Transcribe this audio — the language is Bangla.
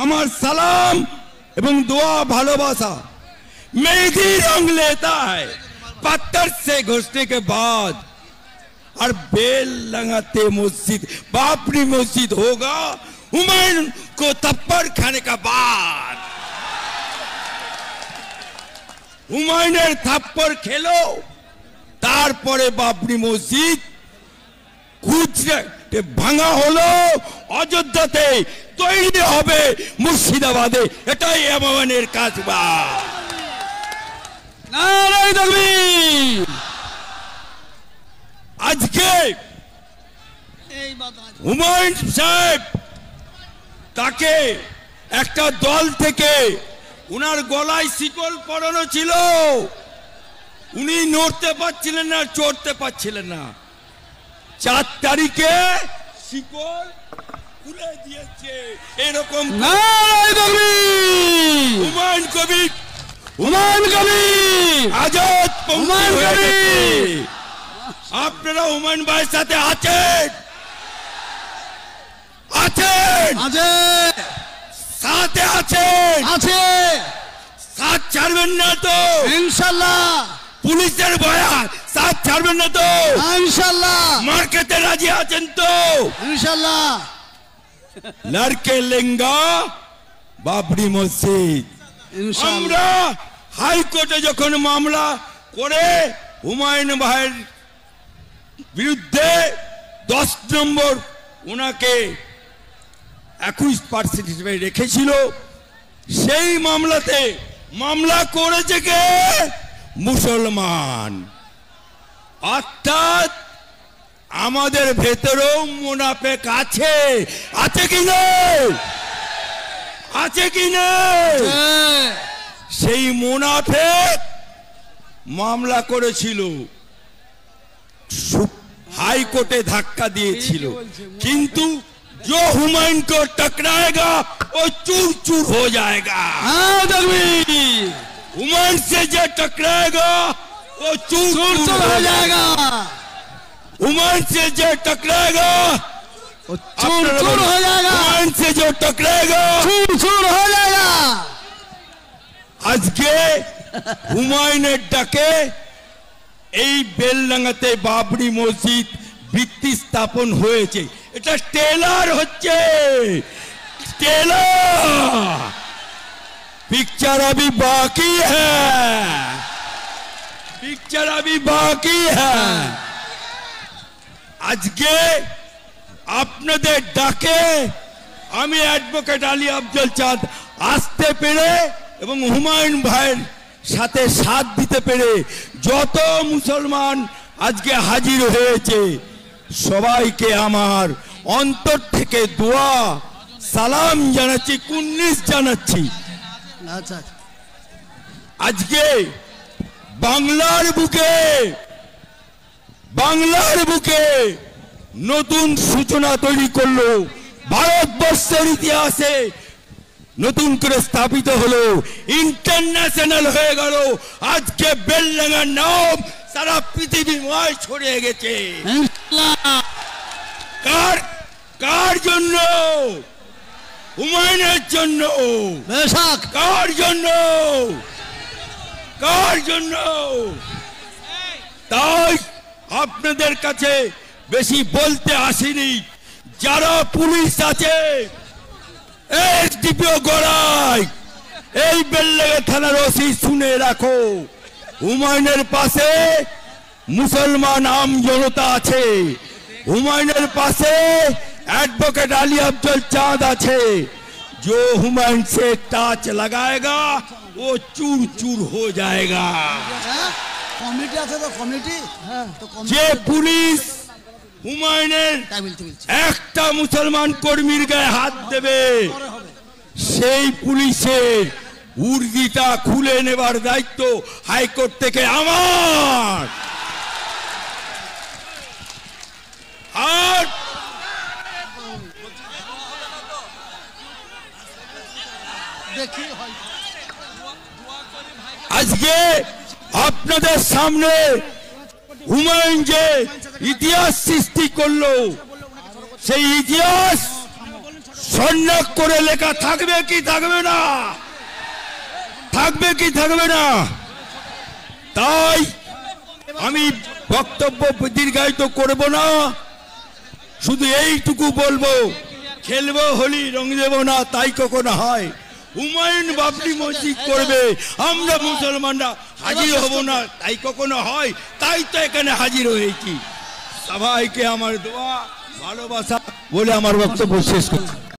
আমার সালাম এবং দোয়া ভালোবাসা। मेहंदी रंग लेता है पत्थर से घुसने के बाद, और बेल लगाते मस्जिद बाबरी मस्जिद होगा हुमायूं को थप्पड़ खाने का बाद। হুমায়ুনের থাপ্পড় খেলো, তারপরে বাবরি মসজিদ গুজরাটে ভাঙা হলো, অযোধ্যাতে তৈরি হবে মুর্শিদাবাদে। এটাই আমাদের কাজবা। নারায়ে তাকবীর। আজকে হুমায়ুন সাহেব তাকে একটা দল থেকে উনার গলায় শিকল পরানো ছিল, উনি নড়তে পারছিলেন না, চড়তে পারছিলেন না। 4 তারিখে শিকল খুলে দিয়েছে। এরকম নারায়ে তাকবীর। হুমায়ুন কবির, হুমায়ুন কবির, আজাদ হুমায়ুন কবির। আপনারা হুমায়ুন ভাইয়ের সাথে আছেন, আছেন, আছে, সাথে আছেন, আছে, সাথ ছাড়বেন না তো ইনশাআল্লাহ। পুলিশের ভয়া সাথ ছাড়বেন না তো ইনশাআল্লাহ। মার খেতে রাজি আছেন তো ইনশাআল্লাহ। লড়কে লেঙ্গা বাবরি মসজিদ। আমরা হাইকোর্টে যখন মামলা করে হুমায়ুন ভাইয়ের বিরুদ্ধে 10 নম্বর ওনাকে 21% হিসেবে রেখেছিল, সেই মামলাতে মামলা করেছে কে? মুসলমান। অর্থাৎ আমাদের ভেতরেও মুনাফেক আছে, আছে কি না? আছে কি না? সেই মুনাফেক মামলা করেছিল, হাইকোর্টে ধাক্কা দিয়েছিল, কিন্তু जो हुमायूं को टकराएगा वो चूर चूर हो जाएगा। हुमायूं से जो टकराएगा वो चूर चूर हो जाएगा। हुमायूं से जो टकराएगा वो चूर चूर हो जाएगा। हुमायूं से जो टकराएगा चूर चूर हो जाएगा। आज के হুমায়ুনের ডাকে এই বেলডাঙ্গাতে বাবরি মসজিদ ভিত্তি স্থাপন হয়েছে। এটা টেলার হচ্ছে, টেলার। पिक्चर अभी बाकी है, पिक्चर अभी बाकी है। आज के আপনাদের ডাকে আমি অ্যাডভোকেট আলী আফজল চাঁদ আসতে পেরে এবং হুমায়ুন ভাইয়ের সাথে সাথ দিতে পেরে যত মুসলমান আজকে হাজির হয়েছে সবাইকে আমার অন্তর থেকে দোয়া সালাম জানাচ্ছি, কুন্নিস জানাচ্ছি। আচ্ছা, আজকে বাংলার বুকে নতুন সূচনা তৈরি করলো, ভারতবর্ষের ইতিহাসে নতুন করে স্থাপিত হলো, ইন্টারন্যাশনাল হয়ে গেল। আজকে বেলডাঙ্গার নাম সারা পৃথিবীময় ছড়িয়ে গেছে। কার জন্য? হুমায়ুনের জন্য। কার জন্য? কার জন্য? তাই আপনাদের কাছে বেশি বলতে আসিনি। যারা পুলিশ আছে, এসডিপিও গড়াই, এই বেলডাঙ্গা থানার ওসি শুনে রাখো, হুমায়ুনের পাশে মুসলমান আম জনতা আছে, হুমায়ুনের পাশে एडवोकेट अली अफजल चांद आछे। जो हुमायूं से टाच लगाएगा वो चूर चूर हो जाएगा। कमिटी আছে তো কমিটি, যে পুলিশ হুমায়ুনের একটা মুসলমান কর্মীর গায়ে হাত দেবে সেই পুলিশের উর্দিটা খুলে নেবার দায়িত্ব হাইকোর্ট থেকে আমার। আর আজকে আপনাদের সামনে হুমায়ুন যে ইতিহাস সৃষ্টি করলো সেই ইতিহাস স্বর্ণাক করে লেখা থাকবে কি থাকবে না? থাকবে কি থাকবে না? তাই আমি বক্তব্য দীর্ঘায়িত করব না, শুধু এইটুকু বলবো, খেলবো হোলি রং দেব না তাই কখনো হয়? হুমায়ুন বাবরি মসজিদ করবে, আমরা মুসলমানরা হাজির হব না তাই কখনো হয়? তাই তো এখানে হাজির হয়েছি। সবাইকে আমার দোয়া ভালোবাসা বলে আমার বক্তব্য শেষ করছি।